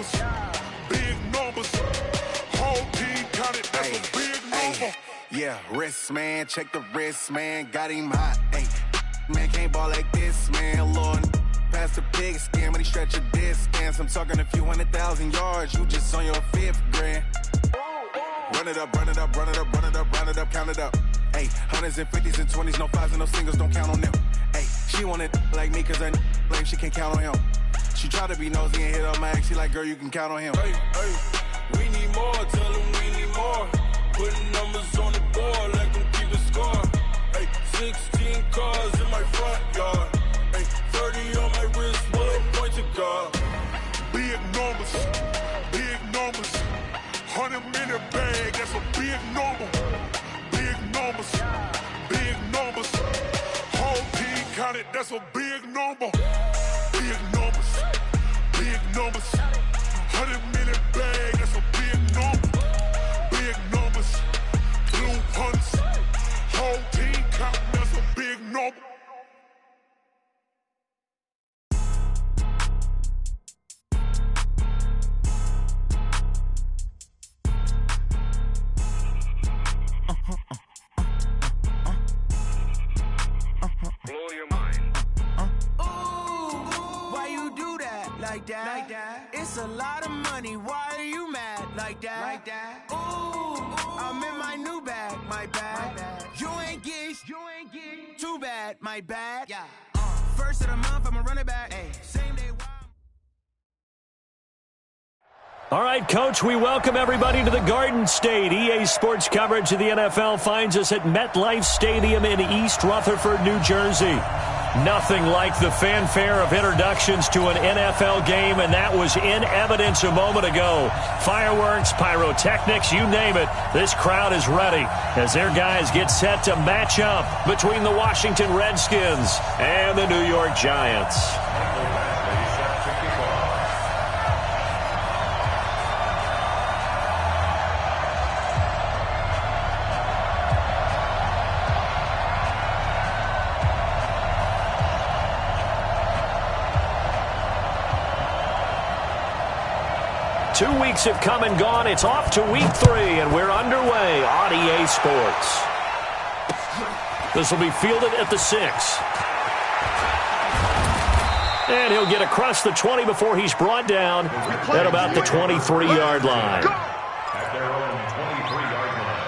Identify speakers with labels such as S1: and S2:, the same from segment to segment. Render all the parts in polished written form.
S1: numbers, big numbers. Whole team counted, that's a big number.
S2: Yeah, wrist, man, check the wrist, man, got him hot. Ay, man, can't ball like this, man, Lord. Past the pig skin when he stretch a distance. I'm talking a few 100,000 yards, you just on your 5th grand. Run it up, run it up, run it up, run it up, run it up, count it up. Ay, hundreds and 50s and 20s, no 5s and no singles, don't count on them. Ay, she want it like me cause her blame, she can't count on him. She try to be nosy and hit on my ex, she like, girl, you can count on him.
S1: Hey, hey, we need more, tell them we need more. Putting numbers on the board, let them keep the score. Hey, 16 cars in my front yard. Hey, 30 on my wrist, will point to God. Big numbers, big numbers. 100-minute bag, that's a big number. Big numbers, big numbers. Whole team counted, that's a big number. Big numbers, big numbers. 100-minute bag, that's a big number. Big numbers, blue hunts. Whole team counting, that's a big number.
S3: Blow your mind.
S4: Why you do that like that? Like that? It's a lot of money. Why are you mad like that? Like that? Ooh, I'm in my new bag, my bag. You ain't get too bad, my bad. Yeah. First of the month, I'ma run it back. Ay, same day.
S5: All right, Coach, we welcome everybody to the Garden State. EA Sports coverage of the NFL finds us at MetLife Stadium in East Rutherford, New Jersey. Nothing like the fanfare of introductions to an NFL game, and that was in evidence a moment ago. Fireworks, pyrotechnics, you name it. This crowd is ready as their guys get set to match up between the Washington Redskins and the New York Giants. 2 weeks have come and gone. It's off to week 3, and we're underway on EA Sports. This will be fielded at the 6. And he'll get across the 20 before he's brought down at about the 23-yard line.
S3: At their own 23-yard line.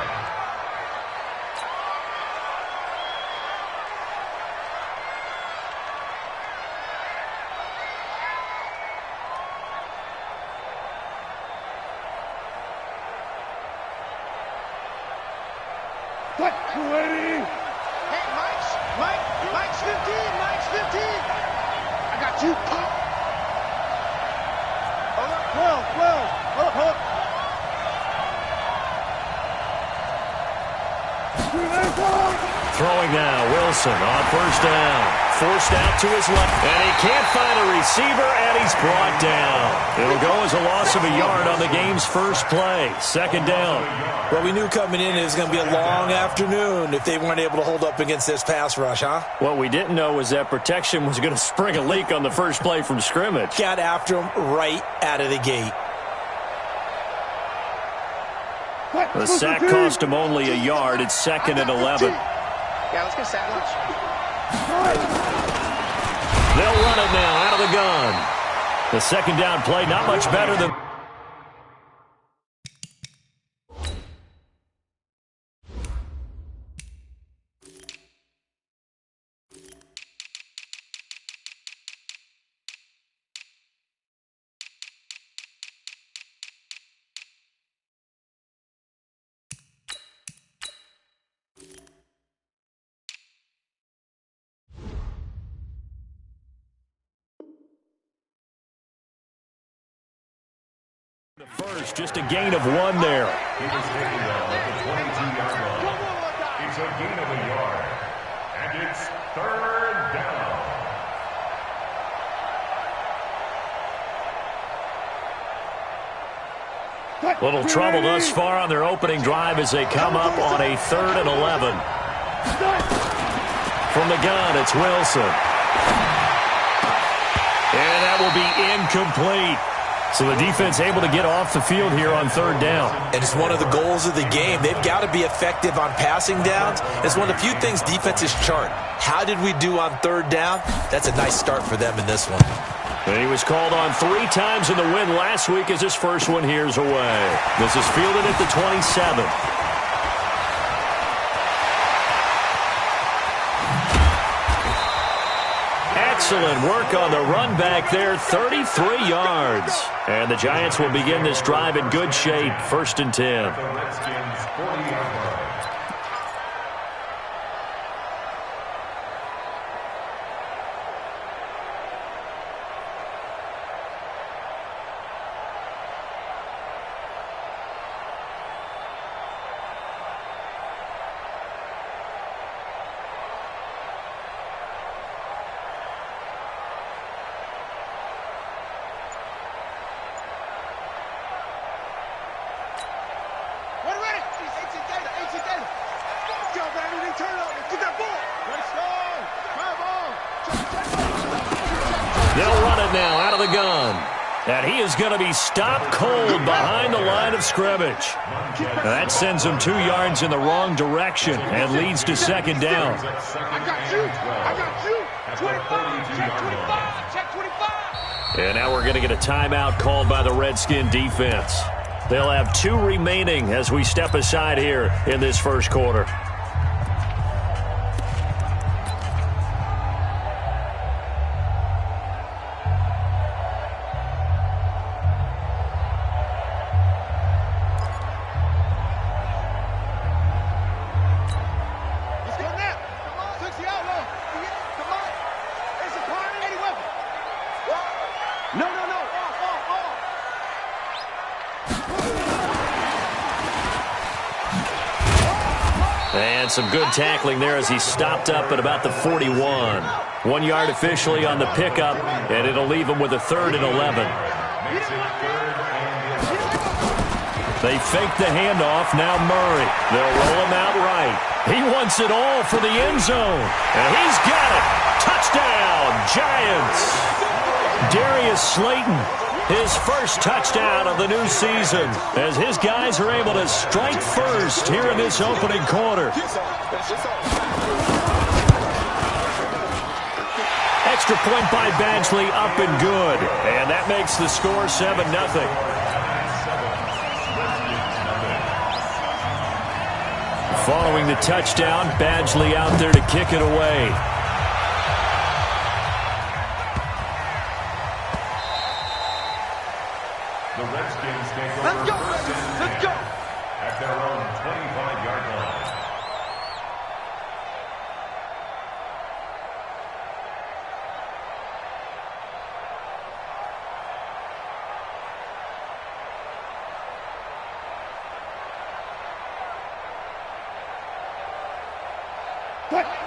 S6: Hey, Mike's 15, Mike's 15. I got you. Hold up, 12. Hold up.
S5: Throwing now, Wilson on first down. Forced out to his left, and he can't find a receiver, and he's brought down. It'll go as a loss of a yard on the game's first play. Second down.
S7: Well, we knew coming in it was going to be a long afternoon if they weren't able to hold up against this pass rush, huh?
S5: What we didn't know was that protection was going to spring a leak on the first play from scrimmage.
S7: Got after him right out of the gate.
S5: The sack cost him only a yard. It's second and 11.
S6: Yeah, let's get sandwich.
S5: They'll run it now out of the gun. The second down play not much better than... First, just a gain of 1 there.
S3: He was taken down at the 22-yard line. It's a gain of a yard. And it's third down.
S5: Little trouble thus far on their opening drive as they come up on a 3rd and 11. From the gun, it's Wilson. And that will be incomplete. So the defense able to get off the field here on third down.
S7: And it's one of the goals of the game. They've got to be effective on passing downs. It's one of the few things defenses chart. How did we do on third down? That's a nice start for them in this one.
S5: And he was called on 3 times in the win last week as his first one here's away. This is fielded at the 27. Excellent work on the run back there, 33 yards. And the Giants will begin this drive in good shape, 1st and 10.
S3: The Redskins 40-yard line.
S5: They'll run it now out of the gun. And he is going to be stopped cold behind the line of scrimmage. That sends him 2 yards in the wrong direction and leads to 2nd down.
S6: I got you. I got you. 25. Check 25. Check 25.
S5: And now we're going to get a timeout called by the Redskin defense. They'll have 2 remaining as we step aside here in this first quarter. And some good tackling there as he stopped up at about the 41. 1 yard officially on the pickup, and it'll leave him with a 3rd and 11. They fake the handoff. Now Murray. They'll roll him out right. He wants it all for the end zone. And he's got it. Touchdown, Giants. Darius Slayton, his first touchdown of the new season, as his guys are able to strike first here in this opening quarter. Extra point by Badgley, up and good. And that makes the score 7-0. Following the touchdown, Badgley out there to kick it away.
S3: The Redskins take over.
S6: Let's go.
S3: At their own 25-yard line.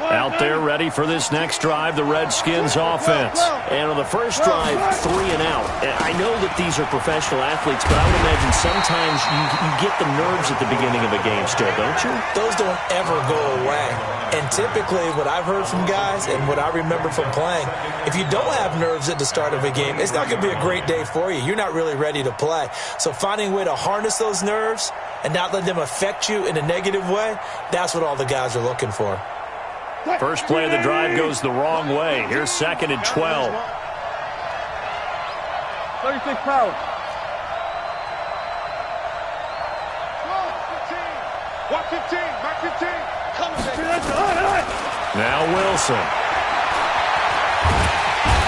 S5: Out there ready for this next drive, the Redskins offense. And on the first drive, 3 and out. And I know that these are professional athletes, but I would imagine sometimes you get the nerves at the beginning of a game still, don't you?
S7: Those don't ever go away. And typically what I've heard from guys and what I remember from playing, if you don't have nerves at the start of a game, it's not going to be a great day for you. You're not really ready to play. So finding a way to harness those nerves and not let them affect you in a negative way, that's what all the guys are looking for.
S5: First play of the drive goes the wrong way. Here's 2nd and 12.
S6: 36 power. 115. Back 15. Come on.
S5: Now Wilson.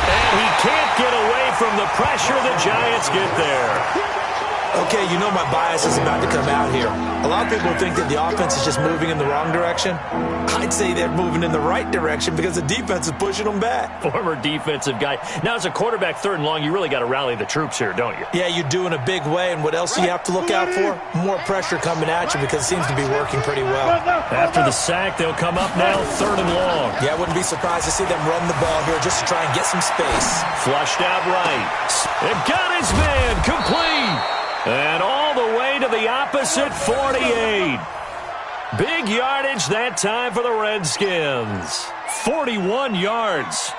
S5: And he can't get away from the pressure. The Giants get there.
S7: Okay, you know my bias is about to come out here. A lot of people think that the offense is just moving in the wrong direction. I'd say they're moving in the right direction because the defense is pushing them back.
S5: Former defensive guy. Now, as a quarterback, 3rd and long, you really got to rally the troops here, don't you?
S7: Yeah, you do in a big way, and what else do you have to look out for? More pressure coming at you because it seems to be working pretty well.
S5: After the sack, they'll come up now 3rd and long.
S7: Yeah, I wouldn't be surprised to see them run the ball here just to try and get some space.
S5: Flushed out right. It got his man complete. And all the way to the opposite 48. Big yardage that time for the Redskins. 41 yards.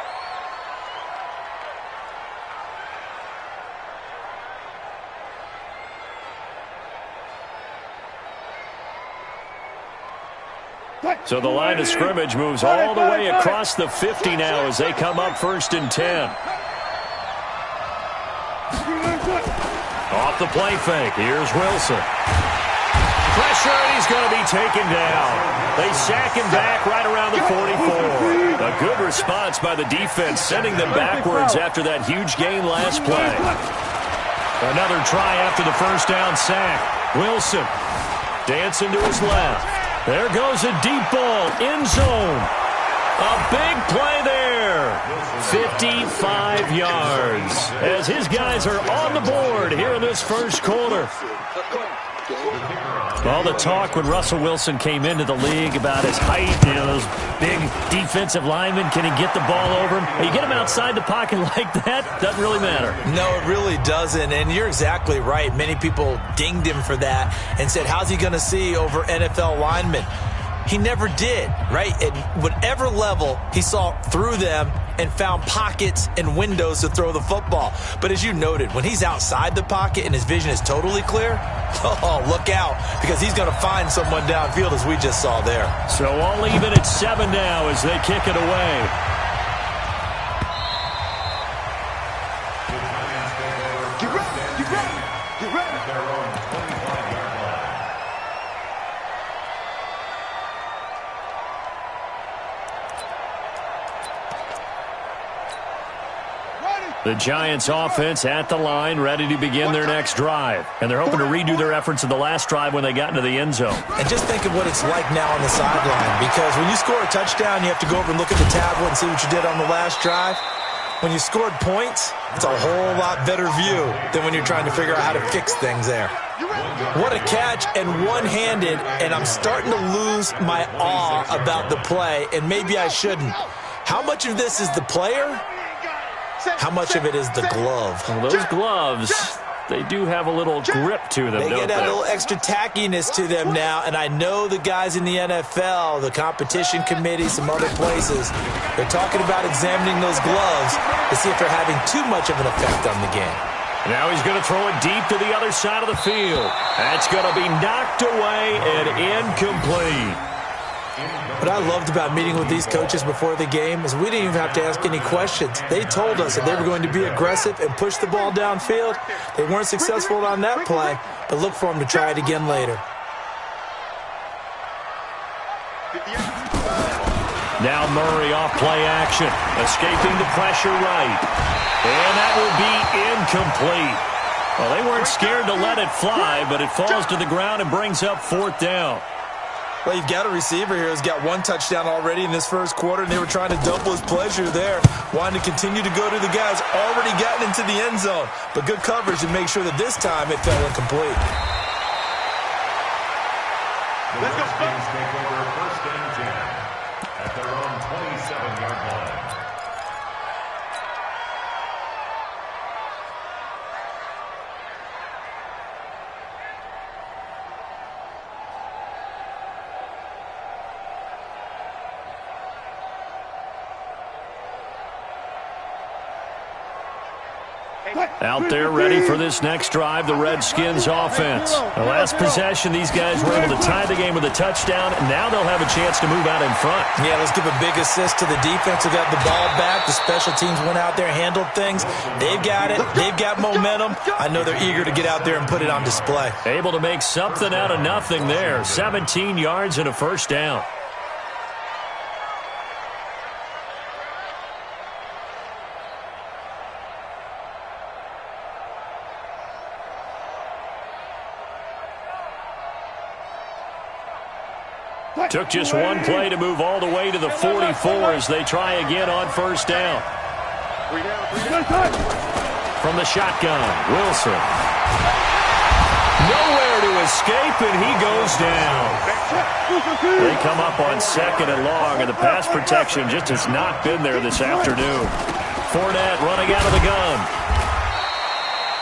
S5: So the line of scrimmage moves all the way across the 50 now as they come up 1st and 10. Off the play fake. Here's Wilson. Pressure, and he's going to be taken down. They sack him back right around the 44. A good response by the defense, sending them backwards after that huge gain last play. Another try after the first down sack. Wilson dancing to his left. There goes a deep ball, end zone. A big play there. 55 yards as his guys are on the board here in this first quarter. All the talk when Russell Wilson came into the league about his height, those big defensive linemen, can he get the ball over him? You get him outside the pocket like that, doesn't really matter. No, it really doesn't, and you're exactly right. Many people dinged him for that and said, how's he going to see over NFL linemen? He never did, right? At whatever level, he saw through them and found pockets and windows to throw the football. But as you noted, when he's outside the pocket and his vision is totally clear, oh, look out, because he's going to find someone downfield, as we just saw there. So all even at 7 now as they kick it away.
S6: Get ready, get ready, get ready. Their own 25-yard line.
S5: The Giants offense at the line, ready to begin their next drive. And they're hoping to redo their efforts of the last drive when they got into the end zone. And just think of what it's like now on the sideline, because when you score a touchdown, you have to go over and look at the tablet and see what you did on the last drive. When you scored points, it's a whole lot better view than when you're trying to figure out how to fix things there. What a catch, and one-handed, and I'm starting to lose my awe about the play, and maybe I shouldn't. How much of this is the player? How much of it is the glove? Well, those gloves, they do have a little grip to them, don't they? They get that little extra tackiness to them now, and I know the guys in the NFL, the competition committee, some other places, they're talking about examining those gloves to see if they're having too much of an effect on the game. Now he's going to throw it deep to the other side of the field. That's going to be knocked away and incomplete. What I loved about meeting with these coaches before the game is we didn't even have to ask any questions. They told us that they were going to be aggressive and push the ball downfield. They weren't successful on that play, but look for them to try it again later. Now Murray off play action, escaping the pressure right. And that will be incomplete. Well, they weren't scared to let it fly, but it falls to the ground and brings up 4th down. Well, you've got a receiver here who's got 1 touchdown already in this first quarter, and they were trying to double his pleasure there, wanting to continue to go to the guys already gotten into the end zone. But good coverage to make sure that this time it fell incomplete.
S3: The Redskins take over 1st and 10 at their own 27-yard line.
S5: Out there ready for this next drive, the Redskins offense. The last possession, these guys were able to tie the game with a touchdown, and now they'll have a chance to move out in front. Yeah, let's give a big assist to the defense who got the ball back. The special teams went out there, handled things. They've got it. They've got momentum. I know they're eager to get out there and put it on display. Able to make something out of nothing there. 17 yards and a 1st down. Took just 1 play to move all the way to the 44 as they try again on 1st down. From the shotgun, Wilson. Nowhere to escape, and he goes down. They come up on 2nd and long, and the pass protection just has not been there this afternoon. Fournette running out of the gun.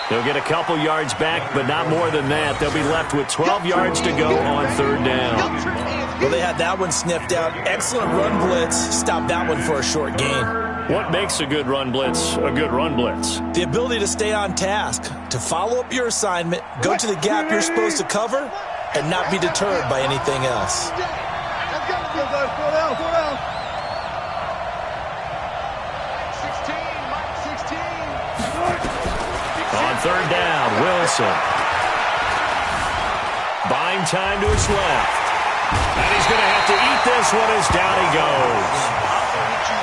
S5: They'll get a couple yards back, but not more than that. They'll be left with 12 yards to go on 3rd down. Well, they had that one sniffed out. Excellent run blitz. Stop that one for a short gain. What makes a good run blitz a good run blitz? The ability to stay on task, to follow up your assignment, go to the gap you're supposed to cover, and not be deterred by anything else. On third down, Wilson. Buying time to his left. And he's going to have to eat this one as down he goes.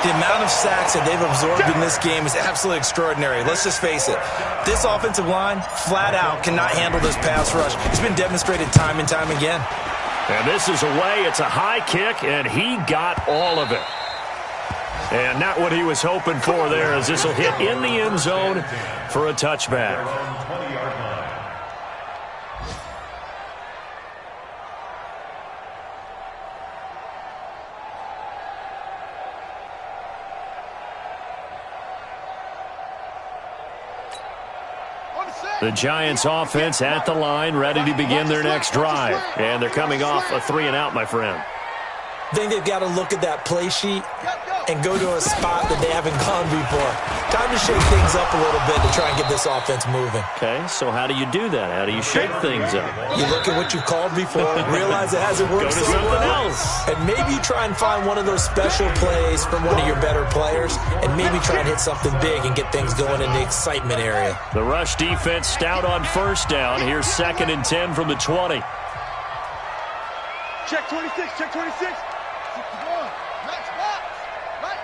S7: The amount of sacks that they've absorbed in this game is absolutely extraordinary. Let's just face it. This offensive line, flat out, cannot handle this pass rush. It's been demonstrated time and time again.
S5: And this is away. It's a high kick, and he got all of it. And not what he was hoping for there, as this will hit in the end zone for a touchback. The Giants offense at the line, ready to begin their next drive. And they're coming off a 3-and-out, my friend.
S7: I think they've got to look at that play sheet and go to a spot that they haven't gone before. Time to shake things up a little bit to try and get this offense moving.
S5: Okay, so how do you do that? How do you shake things up?
S7: You look at what you've called before, realize it hasn't worked
S5: Go to
S7: so
S5: something
S7: well,
S5: else.
S7: and maybe you try and find one of those special plays from one of your better players, and maybe try and hit something big and get things going in the excitement area.
S5: The rush defense stout on first down. Here's 2nd and 10 from the 20.
S6: Check 26, check 26. 61. Next box. Right.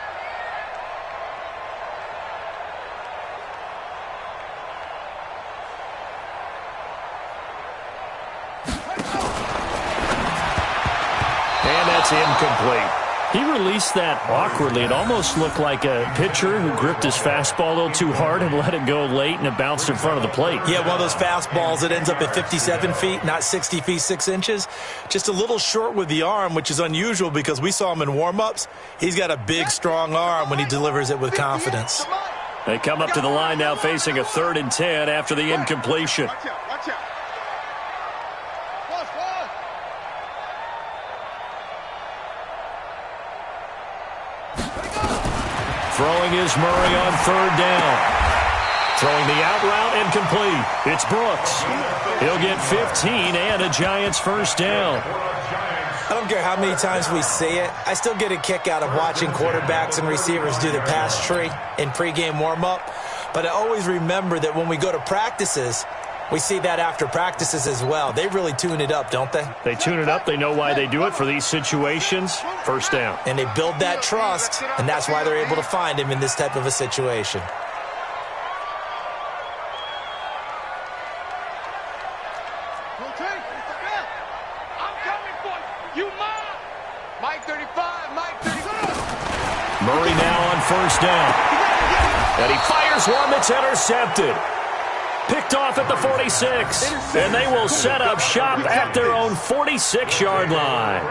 S5: And that's incomplete. He released that awkwardly. It almost looked like a pitcher who gripped his fastball a little too hard and let it go late, and it bounced in front of the plate.
S7: Yeah, one of those fastballs that ends up at 57 feet, not 60 feet, 6 inches. Just a little short with the arm, which is unusual because we saw him in warm-ups. He's got a big, strong arm when he delivers it with confidence.
S5: They come up to the line now facing a 3rd and 10 after the incompletion.
S6: Watch out, watch out. Pause.
S5: Throwing is Murray on 3rd down. Throwing the out route and complete. It's Brooks. He'll get 15 and a Giants first down.
S7: I don't care how many times we see it. I still get a kick out of watching quarterbacks and receivers do the pass tree in pregame warm-up. But I always remember that when we go to practices, we see that after practices as well. They really tune it up, don't they?
S5: They tune it up. They know why they do it for these situations. First down.
S7: And they build that trust, and that's why they're able to find him in this type of a situation.
S6: I'm coming for you. You mine. Mike 35, Mike 35.
S5: Murray now on first down. And he fires one that's intercepted. Picked off at the 46. And they will set up shop at their own 46-yard line.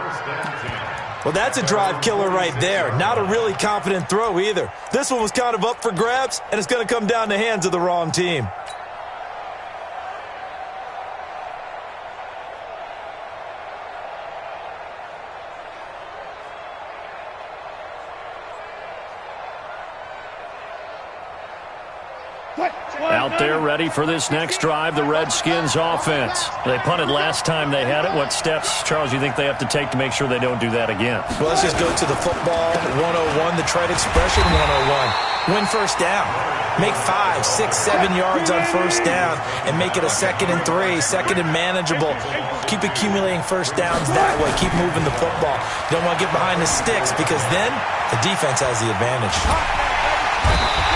S7: Well, that's a drive killer right there. Not a really confident throw either. This one was kind of up for grabs, and it's going to come down the hands of the wrong team.
S5: Out there ready for this next drive, the Redskins offense. They punted last time they had it. What steps, Charles, you think they have to take to make sure they don't do that again?
S7: Well, let's just go to the football 101, the trade expression 101. Win first down. Make 5, 6, 7 yards on first down and make it a 2nd and 3, 2nd and manageable. Keep accumulating first downs that way. Keep moving the football. You don't want to get behind the sticks because then the defense has the advantage.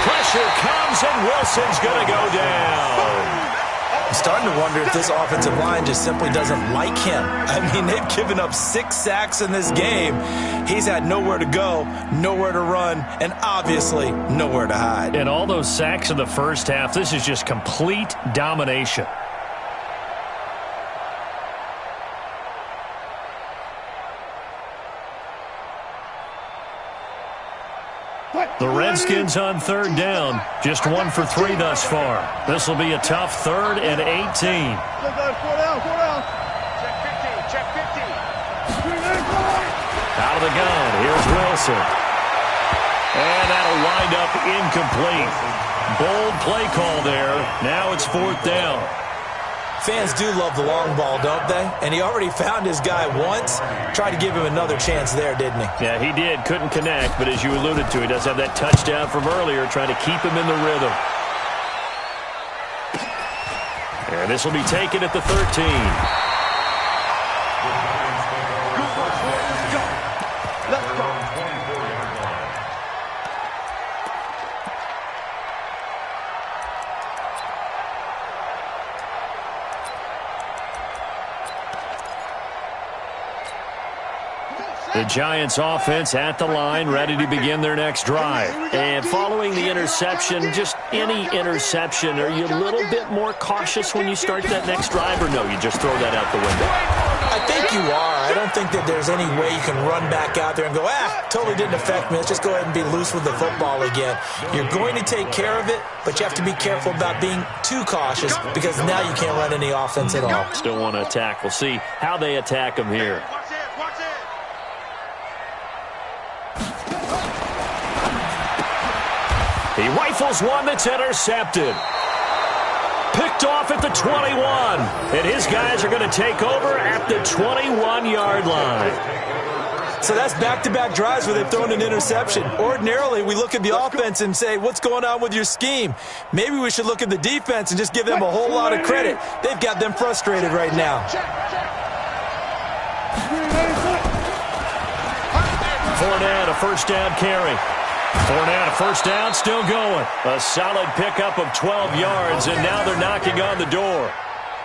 S5: Pressure comes, and Wilson's going to go down.
S7: I'm starting to wonder if this offensive line just simply doesn't like him. I mean, they've given up 6 sacks in this game. He's had nowhere to go, nowhere to run, and obviously nowhere to hide.
S5: And all those sacks in the first half, this is just complete domination. The Redskins on 3rd down, just 1 for 3 thus far. This will be a tough 3rd and 18.
S6: Check 15.
S5: Out of the gun, here's Wilson. And that'll wind up incomplete. Bold play call there. Now it's 4th down.
S7: Fans do love the long ball, don't they? And he already found his guy once. Tried to give him another chance there, didn't he?
S5: Yeah, he did. Couldn't connect, but as you alluded to, he does have that touchdown from earlier, trying to keep him in the rhythm. And this will be taken at the 13. The Giants offense at the line, ready to begin their next drive. And following the interception, just any interception, are you a little bit more cautious when you start that next drive, or no, you just throw that out the window?
S7: I think you are. I don't think that there's any way you can run back out there and go, totally didn't affect me. Let's just go ahead and be loose with the football again. You're going to take care of it, but you have to be careful about being too cautious because now you can't run any offense at all.
S5: Still want to attack. We'll see how they attack them here. He rifles one that's intercepted. Picked off at the 21. And his guys are going to take over at the 21-yard line.
S7: So that's back-to-back drives where they've thrown an interception. Ordinarily, we look at the offense and say, what's going on with your scheme? Maybe we should look at the defense and just give them a whole lot of credit. They've got them frustrated right now.
S5: Fournette, a first down carry. Fournette, a first down, still going. A solid pickup of 12 yards, and now they're knocking on the door.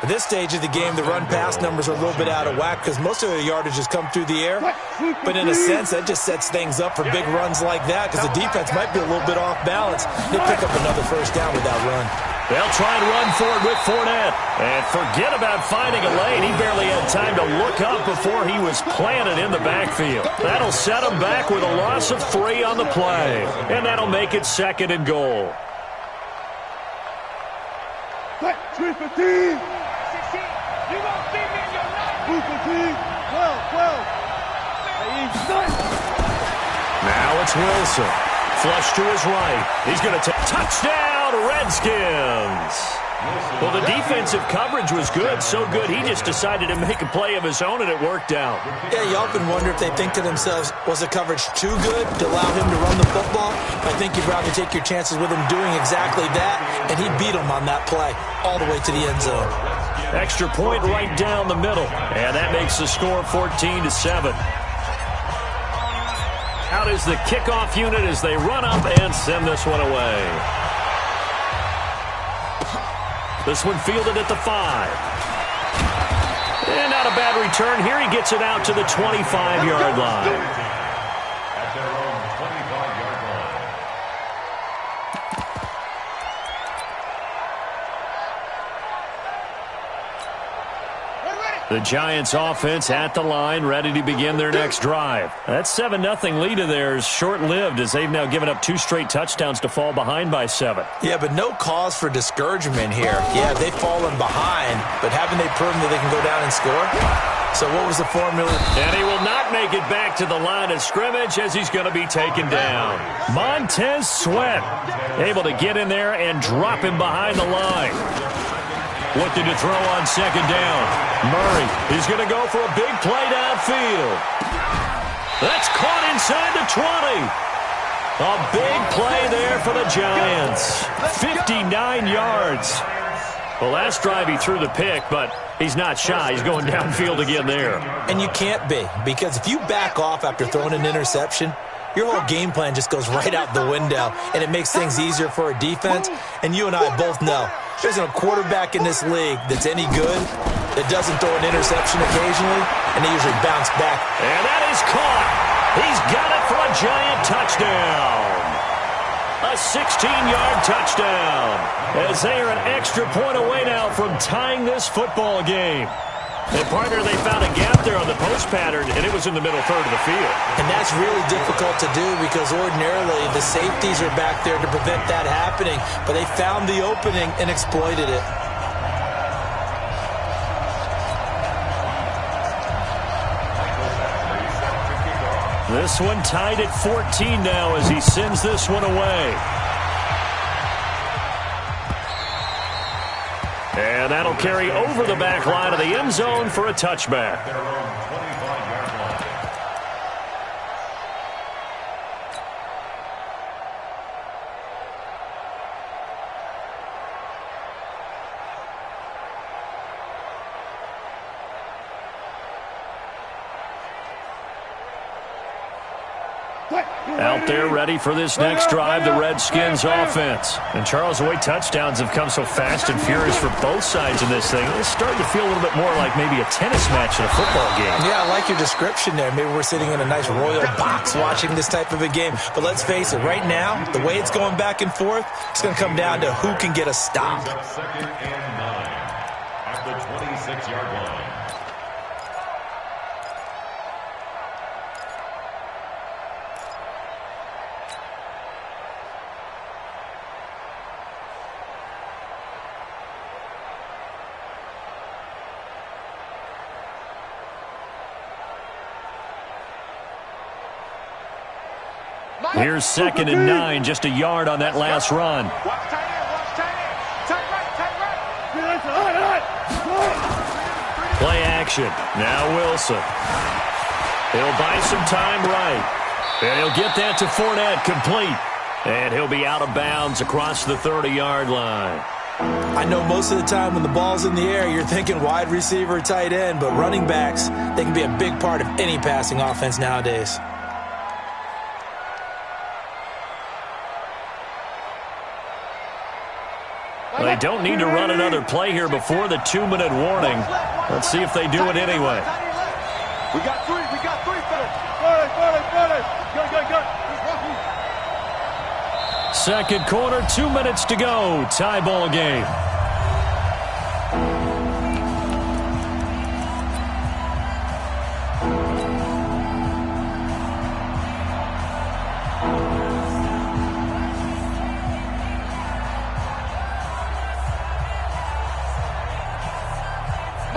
S7: At this stage of the game, the run-pass numbers are a little bit out of whack because most of their yardage has come through the air. But in a sense, that just sets things up for big runs like that because the defense might be a little bit off balance. They pick up another first down with that run.
S5: They'll try and run for it with Fournette. And forget about finding a lane. He barely had time to look up before he was planted in the backfield. That'll set him back with a loss of 3 on the play. And that'll make it 2nd and goal. Now it's Wilson. Flush to his right. He's going to take touchdown, Redskins. Well, the defensive coverage was good, so good he just decided to make a play of his own, and it worked out.
S7: Yeah, you often wonder if they think to themselves, was the coverage too good to allow him to run the football? I think you'd rather take your chances with him doing exactly that, and he beat him on that play all the way to the end zone.
S5: Extra point right down the middle, and that makes the score 14-7. Out is the kickoff unit as they run up and send this one away. This one fielded at the 5. And not a bad return here. He gets it out to the 25-yard line.
S3: At their own 25-yard line.
S5: The Giants offense at the line, ready to begin their next drive. That 7-0 lead of theirs short-lived as they've now given up 2 straight touchdowns to fall behind by 7.
S7: Yeah, but no cause for discouragement here. Yeah, they've fallen behind, but haven't they proven that they can go down and score? So what was the formula?
S5: And he will not make it back to the line of scrimmage as he's going to be taken down. Montez Sweat able to get in there and drop him behind the line. Looking to throw on 2nd down. Murray, he's going to go for a big play downfield. That's caught inside the 20. A big play there for the Giants. 59 yards. Well, last drive he threw the pick, but he's not shy. He's going downfield again there.
S7: And you can't be, because if you back off after throwing an interception, your whole game plan just goes right out the window, and it makes things easier for a defense. And you and I both know there isn't a quarterback in this league that's any good that doesn't throw an interception occasionally, and they usually bounce back.
S5: And that is caught. He's got it for a Giant touchdown. A 16-yard touchdown. As they are an extra point away now from tying this football game. And, partner, they found a gap there on the post pattern, and it was in the middle third of the field.
S7: And that's really difficult to do because ordinarily the safeties are back there to prevent that happening. But they found the opening and exploited it.
S5: This one tied at 14 now as he sends this one away. And And that'll carry over the back line of the end zone for a touchback.
S3: Their own 25-yard line.
S5: Out there ready for this next drive, the Redskins offense. And Charles, the way touchdowns have come so fast and furious for both sides in this thing, it's starting to feel a little bit more like maybe a tennis match in a football game.
S7: Yeah, I like your description there. Maybe we're sitting in a nice royal box watching this type of a game. But let's face it, right now, the way it's going back and forth, it's going to come down to who can get a stop.
S3: Second and 9 at the 26-yard line.
S5: Here's 2nd and 9, just a yard on that last run.
S6: Watch tight end, watch tight end. Tight right.
S5: Play action. Now Wilson. He'll buy some time right. And he'll get that to Fournette, complete. And he'll be out of bounds across the 30-yard line.
S7: I know most of the time when the ball's in the air, you're thinking wide receiver, tight end, but running backs, they can be a big part of any passing offense nowadays.
S5: They don't need to run another play here before the 2-minute warning. Let's see if they do it anyway.
S6: We got three, fellas.
S5: Second quarter, 2 minutes to go. Tie ball game.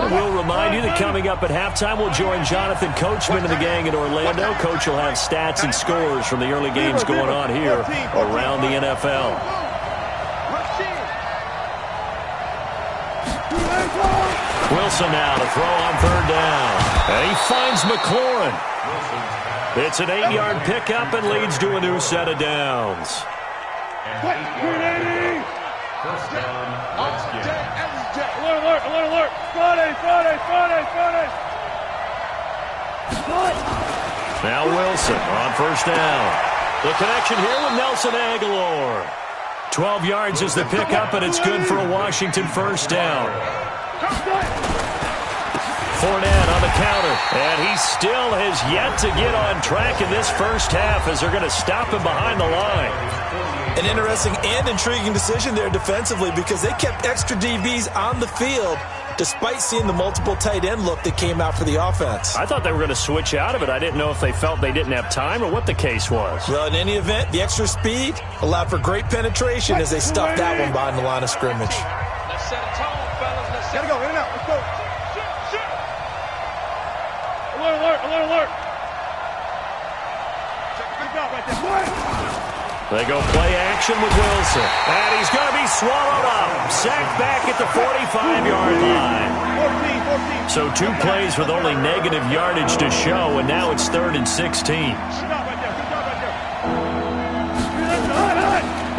S5: We'll remind you that coming up at halftime, we'll join Jonathan Coachman and the gang in Orlando. Coach will have stats and scores from the early games going on here around the NFL. Wilson now to throw on 3rd down. And he finds McLaurin. It's an 8-yard pickup and leads to a new set of downs.
S3: First down, Redskins.
S6: Alert. Friday.
S5: Now Wilson on 1st down. The connection here with Nelson Aguilar. 12 yards is the pickup, and it's good for a Washington 1st down. Fournette on the counter, and he still has yet to get on track in this first half as they're going to stop him behind the line.
S7: An interesting and intriguing decision there defensively because they kept extra DBs on the field despite seeing the multiple tight end look that came out for the offense.
S5: I thought they were going to switch out of it. I didn't know if they felt they didn't have time or what the case was.
S7: Well, in any event, the extra speed allowed for great penetration as they stuffed that one behind the line of scrimmage.
S6: Let's set a tone, fellas. Let's set a tone. In and out. Let's go. Shoot. Alert. Check the big out right there.
S5: They go play action with Wilson. And he's going to be swallowed up. Sacked back at the 45-yard line.
S6: 14.
S5: So 2 plays with only negative yardage to show, and now it's 3rd and 16.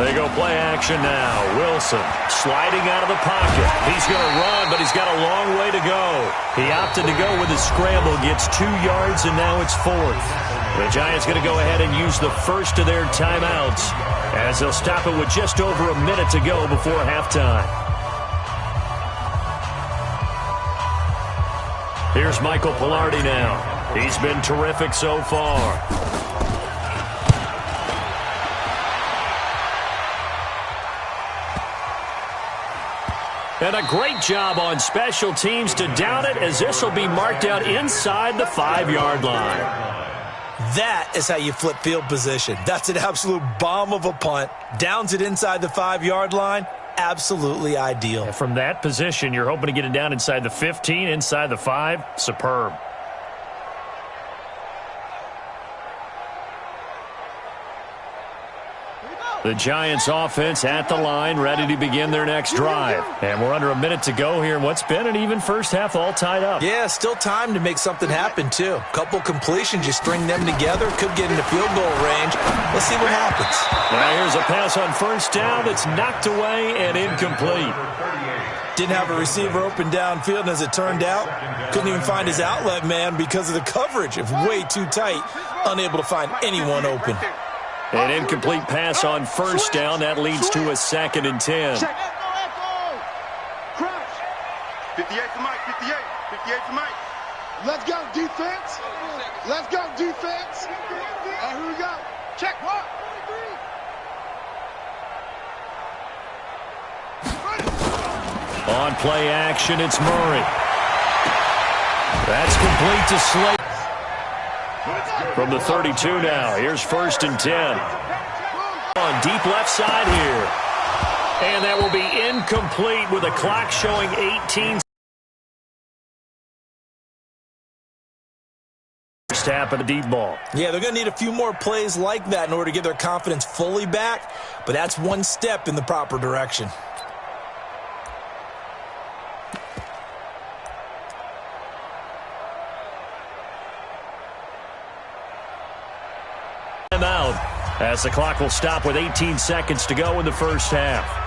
S5: They go play action now. Wilson sliding out of the pocket. He's going to run, but he's got a long way to go. He opted to go with a scramble, gets 2 yards, and now it's 4th. The Giants going to go ahead and use the first of their timeouts as they'll stop it with just over a minute to go before halftime. Here's Michael Pilardi now. He's been terrific so far. And a great job on special teams to down it as this will be marked out inside the 5-yard line.
S7: That is how you flip field position. That's an absolute bomb of a punt. Downs it inside the 5-yard line. Absolutely ideal.
S5: And from that position, you're hoping to get it down inside the 15, inside the 5. Superb. The Giants offense at the line, ready to begin their next drive. And we're under a minute to go here in what's been an even first half, all tied up.
S7: Yeah, still time to make something happen, too. Couple completions, you string them together, could get into field goal range. Let's see what happens.
S5: Now here's a pass on first down that's knocked away and incomplete.
S7: Didn't have a receiver open downfield, and as it turned out, couldn't even find his outlet man because of the coverage. It was way too tight, unable to find anyone open.
S5: An incomplete pass on first down. That leads to a 2nd and 10.
S6: 58 to Mike, 58 to Mike.
S8: Let's go, defense. Let's go, defense. All right, here we go. Check one.
S5: On play action, it's Murray. That's complete to Slate. From the 32 now, here's 1st and 10. On deep left side here. And that will be incomplete with a clock showing 18. First half of the deep ball.
S7: Yeah, they're going to need a few more plays like that in order to get their confidence fully back, but that's one step in the proper direction.
S5: Out as the clock will stop with 18 seconds to go in the first half.